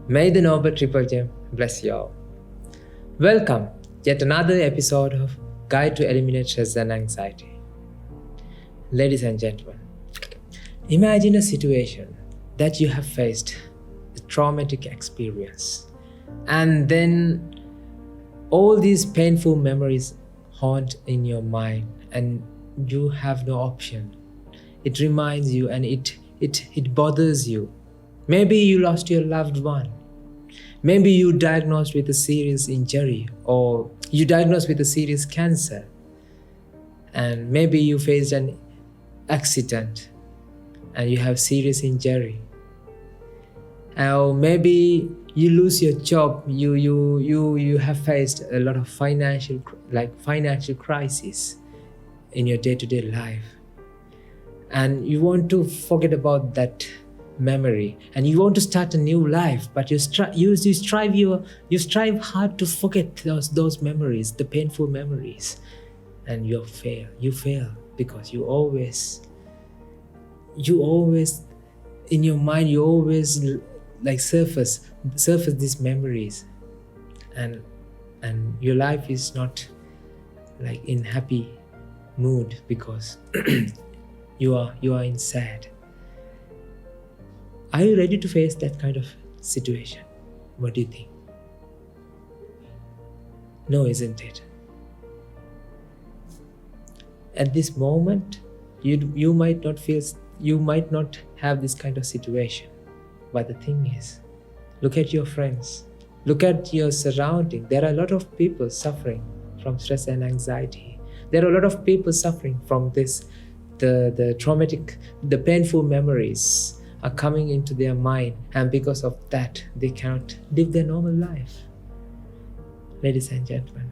May the Noble Triple Gem bless you all. Welcome, yet another episode of Guide to Eliminate Stress and Anxiety. Ladies and gentlemen, imagine a situation that you have faced a traumatic experience, and then all these painful memories haunt in your mind, and you have no option. It reminds you and it bothers you. Maybe you lost your loved one. Maybe you diagnosed with a serious injury, or you diagnosed with a serious cancer. And maybe you faced an accident and you have serious injury. Or maybe you lose your job. You have faced a lot of financial crisis in your day-to-day life. And you want to forget about that memory, and you want to start a new life, but you strive hard to forget those memories, the painful memories, and you fail because you always in your mind you always surface these memories, and your life is not in happy mood because you are in sad. Are you ready to face that kind of situation? What do you think? No, isn't it? At this moment, you might not have this kind of situation. But the thing is, look at your friends. Look at your surrounding. There are a lot of people suffering from stress and anxiety. There are a lot of people suffering from this, the traumatic, the painful memories are coming into their mind, and because of that they cannot live their normal life. Ladies and gentlemen,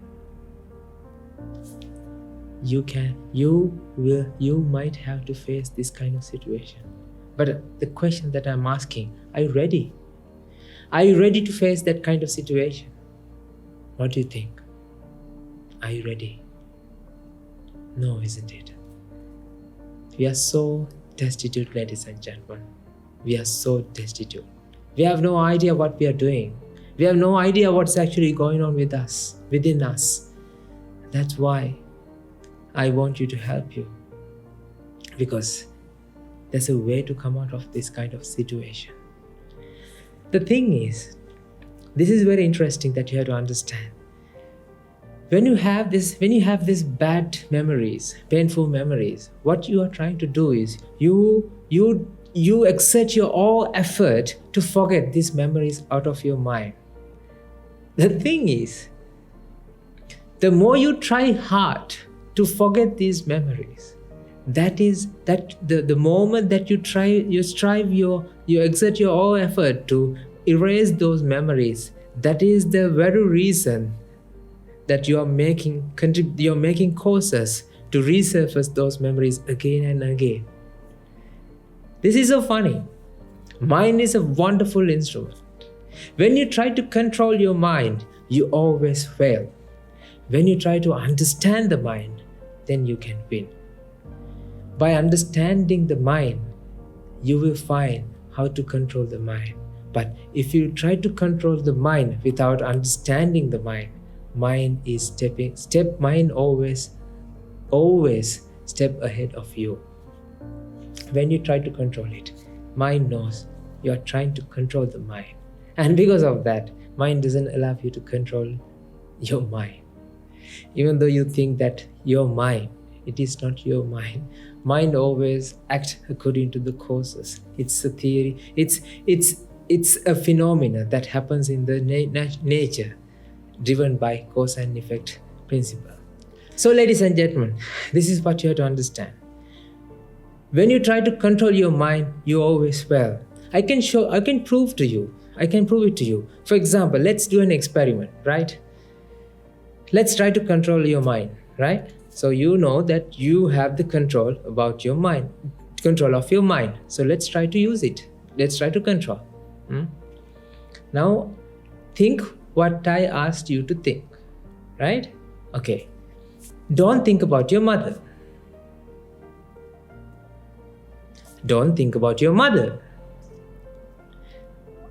you might have to face this kind of situation. But the question that I'm asking, are you ready? Are you ready to face that kind of situation? What do you think? Are you ready? No, isn't it? We are so destitute, ladies and gentlemen. We are so destitute. We have no idea what we are doing. We have no idea what's actually going on within us. That's why I want you to help you, because there's a way to come out of this kind of situation. The thing is, this is very interesting that you have to understand. When you have this bad memories, painful memories, what you are trying to do is you exert your all effort to forget these memories out of your mind. The thing is, the more you try hard to forget these memories, the moment that you exert your all effort to erase those memories, that is the very reason that you're making causes to resurface those memories again and again. This is so funny. Mind is a wonderful instrument. When you try to control your mind, you always fail. When you try to understand the mind, then you can win. By understanding the mind, you will find how to control the mind. But if you try to control the mind without understanding the mind is always step ahead of you. When you try to control it, mind knows you are trying to control the mind. And because of that, mind doesn't allow you to control your mind. Even though you think that your mind, it is not your mind. Mind always acts according to the causes. It's a theory. It's a phenomena that happens in the nature, driven by cause and effect principle. So, ladies and gentlemen, this is what you have to understand. When you try to control your mind, you always fail. I can prove it to you. For example, let's do an experiment, right? Let's try to control your mind, right? So you know that you have the control of your mind. So let's try to use it. Let's try to control. Now, think what I asked you to think, right? Okay. Don't think about your mother. Don't think about your mother.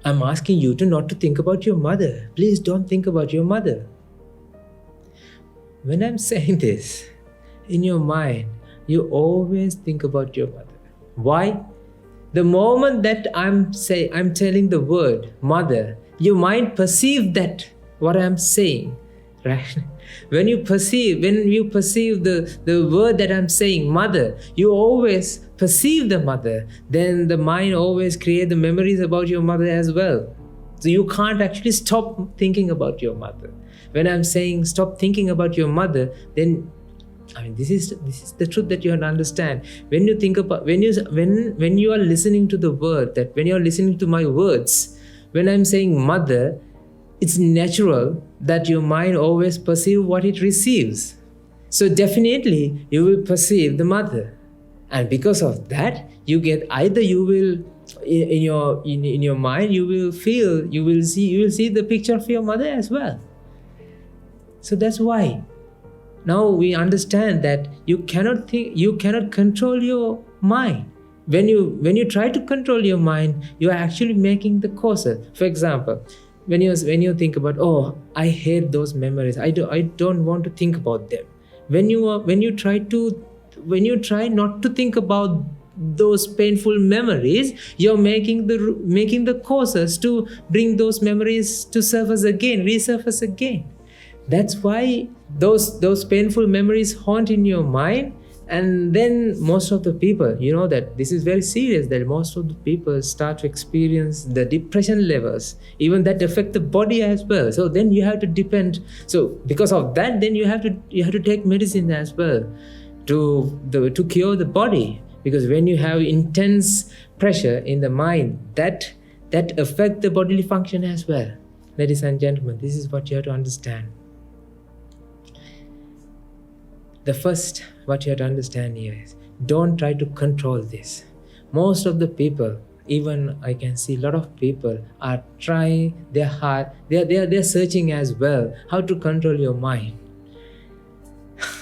I'm asking you to not to think about your mother. Please don't think about your mother. When I'm saying this, in your mind, you always think about your mother. Why? The moment that I'm telling the word mother, your mind perceive that what I'm saying, right? When you perceive the word that I'm saying, mother, you always perceive the mother. Then the mind always create the memories about your mother as well. So you can't actually stop thinking about your mother. When I'm saying stop thinking about your mother, then this is the truth that you have to understand. When you think about when you are listening to the word, that when you are listening to my words, when I'm saying mother, it's natural that your mind always perceive what it receives. So definitely you will perceive the mother, and because of that, you get either you will in your mind you will see the picture of your mother as well. So that's why. Now we understand that you cannot control your mind. When you try to control your mind, you are actually making the causes. For example, when you think about, oh, I hate those memories, I don't want to think about them. When you try not to think about those painful memories, you're making the causes to bring those memories to resurface again. That's why those painful memories haunt in your mind. And then most of the people, that this is very serious, that most of the people start to experience the depression levels, even that affect the body as well. So then you have to depend. So because of that, then you have to take medicine as well to cure the body. Because when you have intense pressure in the mind, that affect the bodily function as well. Ladies and gentlemen, this is what you have to understand. The first, what you have to understand here is, don't try to control this. Most of the people, even I can see a lot of people are trying their hard, they're searching as well how to control your mind.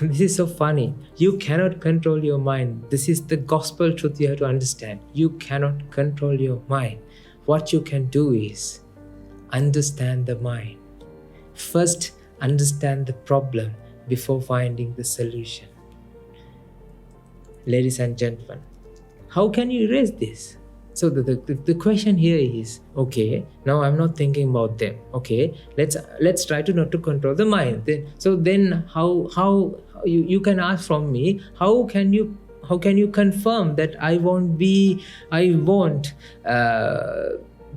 This is so funny. You cannot control your mind. This is the gospel truth you have to understand. You cannot control your mind. What you can do is understand the mind. First, understand the problem before finding the solution. Ladies and gentlemen, how can you erase this? So the question here is, okay, now I'm not thinking about them. Okay, let's try to not to control the mind. Then how you can ask from me, how can you confirm that I won't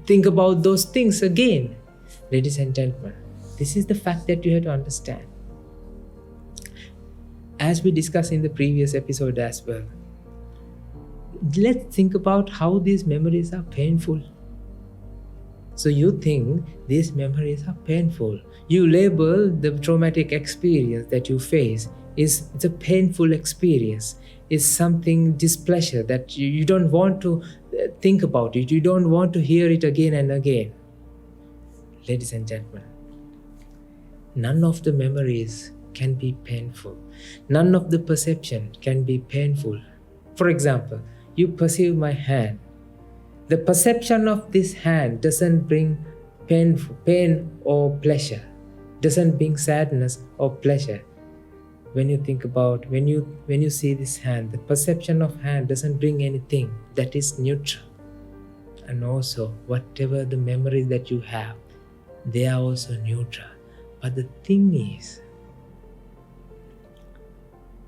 think about those things again? Ladies and gentlemen, this is the fact that you have to understand. As we discussed in the previous episode as well, let's think about how these memories are painful. So you think these memories are painful. You label the traumatic experience that you face it's a painful experience. It's something displeasure that you don't want to think about it. You don't want to hear it again and again. Ladies and gentlemen, none of the memories can be painful. None of the perception can be painful. For example, you perceive my hand. The perception of this hand doesn't bring pain or pleasure, doesn't bring sadness or pleasure. When you think about, when you see this hand, the perception of hand doesn't bring anything. That is neutral. And also, whatever the memories that you have, they are also neutral. But the thing is,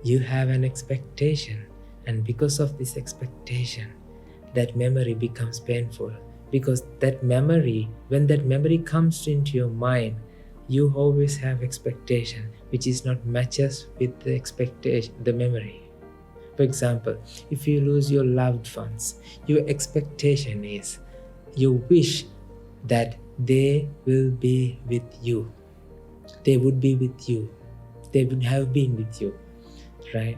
you have an expectation, and because of this expectation, that memory becomes painful. Because that memory, when that memory comes into your mind, you always have expectation which is not matches with the expectation, the memory. For example, if you lose your loved ones, your expectation is, you wish that they will be with you. They would be with you. They would have been with you, right?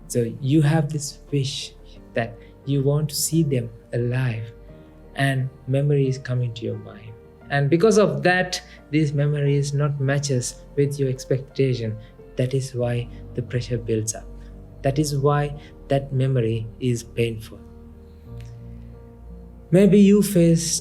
So you have this wish that you want to see them alive, and memory is coming to your mind. And because of that, this memory is not matches with your expectation. That is why the pressure builds up. That is why that memory is painful. Maybe you face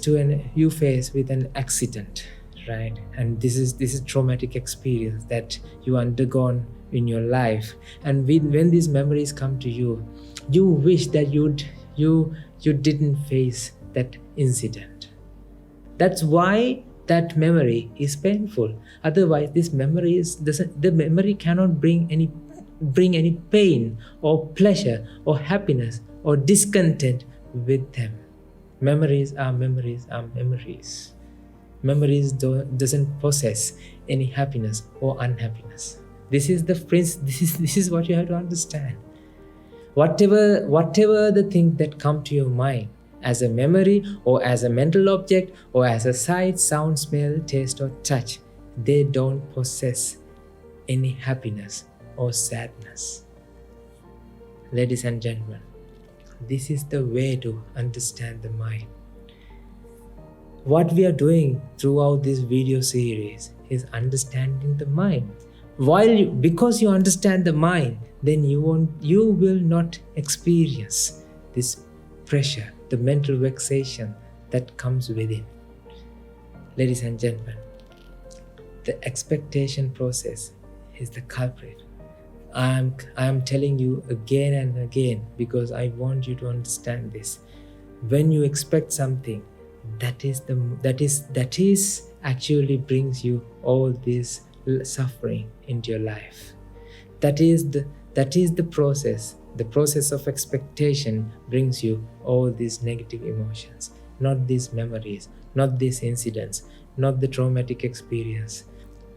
with an accident, right? And this is traumatic experience that you undergone in your life. And when these memories come to you, you wish that you didn't face that incident. That's why that memory is painful. Otherwise, the memory cannot bring any pain or pleasure or happiness or discontent with them. Memories are memories are memories. Memories doesn't possess any happiness or unhappiness. This is what you have to understand. Whatever the thing that come to your mind as a memory or as a mental object or as a sight, sound, smell, taste or touch, they don't possess any happiness or sadness. Ladies and gentlemen, this is the way to understand the mind. What we are doing throughout this video series is understanding the mind. Because you understand the mind, then you will not experience this pressure, the mental vexation that comes within. Ladies and gentlemen, the expectation process is the culprit. I am telling you again and again because I want you to understand this. When you expect something, that is actually brings you all this suffering into your life. That is the process. The process of expectation brings you all these negative emotions, not these memories, not these incidents, not the traumatic experience.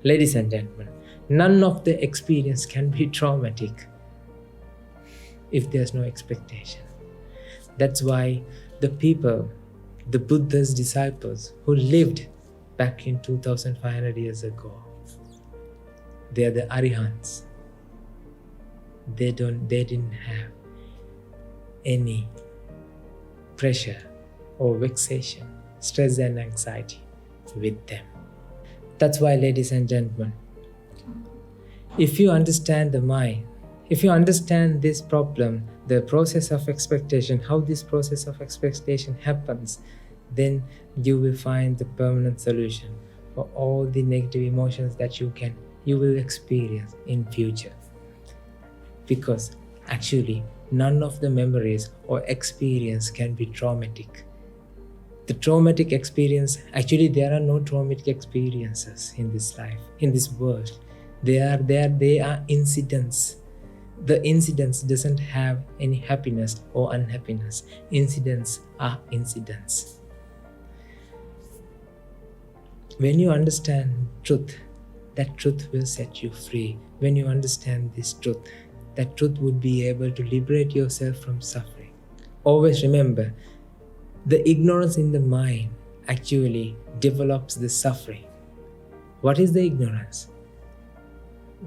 Ladies and gentlemen, none of the experience can be traumatic if there's no expectation. That's why the people, the Buddha's disciples who lived back in 2500 years ago, they are the Arihants. They didn't have any pressure or vexation, stress and anxiety with them. That's why, ladies and gentlemen, if you understand the mind, if you understand this problem, the process of expectation, how this process of expectation happens, then you will find the permanent solution for all the negative emotions that you will experience in future. Because actually, none of the memories or experience can be traumatic. The traumatic experience, actually there are no traumatic experiences in this life, in this world. They are incidents. The incidents doesn't have any happiness or unhappiness. Incidents are incidents. When you understand truth, that truth will set you free. When you understand this truth, that truth would be able to liberate yourself from suffering. Always remember, the ignorance in the mind actually develops the suffering. What is the ignorance?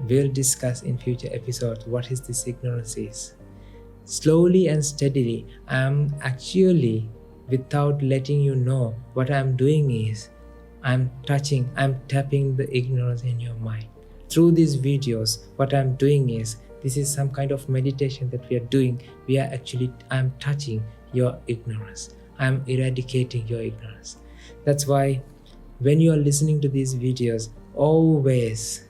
We'll discuss in future episodes what is this ignorance is. Slowly and steadily, I'm actually, without letting you know, what I'm doing is I'm tapping the ignorance in your mind. Through these videos, what I'm doing is, this is some kind of meditation that we are doing. I'm touching your ignorance. I'm eradicating your ignorance. That's why when you are listening to these videos, always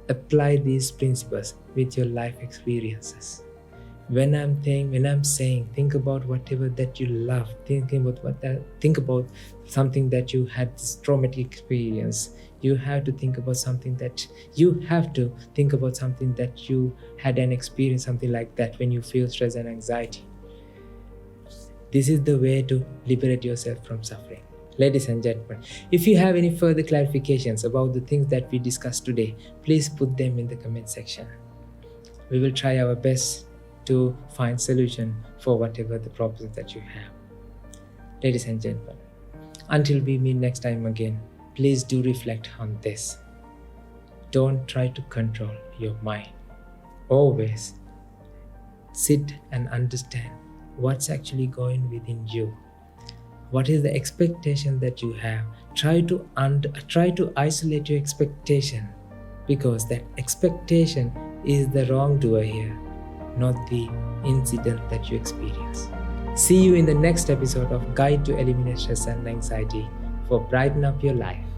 apply these principles with your life experiences. When I'm saying, think about whatever that you love. Think about something that you had this traumatic experience. You have to think about something that you had an experience, something like that, when you feel stress and anxiety. This is the way to liberate yourself from suffering. Ladies and gentlemen, if you have any further clarifications about the things that we discussed today, please put them in the comment section. We will try our best to find solution for whatever the problems that you have. Ladies and gentlemen, until we meet next time again, please do reflect on this. Don't try to control your mind. Always sit and understand what's actually going within you. What is the expectation that you have? Try to isolate your expectation, because that expectation is the wrongdoer here, not the incident that you experience. See you in the next episode of Guide to Eliminate Stress and Anxiety for Brighten Up Your Life.